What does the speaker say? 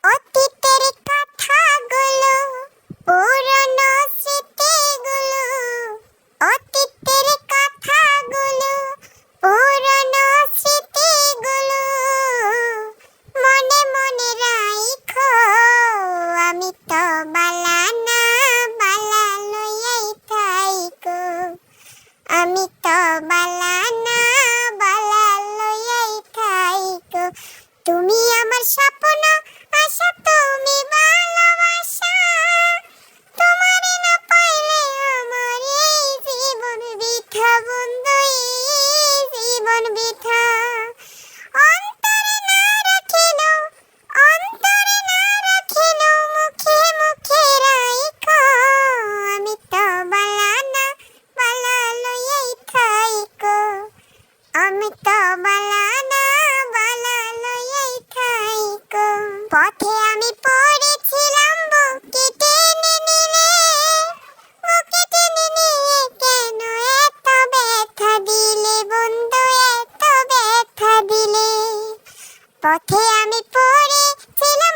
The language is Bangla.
অতীতের কথাগুলো, পুরনো স্মৃতিগুলো, অতীতের কথাগুলো, পুরনো স্মৃতিগুলো মনে মনে রাইখো। আমি তো বালানা বালা লইয়াই থাইকো। আমি তো বালানা বালা লইয়াই থাইকো। তুমি আমার স্বপ্ন, আশা তুমি ভালোবাসা। তোমারে না পাইলে আমার এই জীবন বৃথা বন্ধু, এই জীবন বৃথা। অন্তরে না রাখিল, অন্তরে না রাখিল, মুখে মুখে রাইখো। আমি তো বালানা বালা লইয়াই থাইকো। আমি তো বালানা বালা লইয়াই থাইকো। পথে আমি পড়েছিলাম, বুকে টেনে নিলে, বুকে টেনে নিয়ে কেন এত ব্যথা দিলে বন্ধু, এত ব্যথা দিলে। পথে আমি পড়েছিলাম,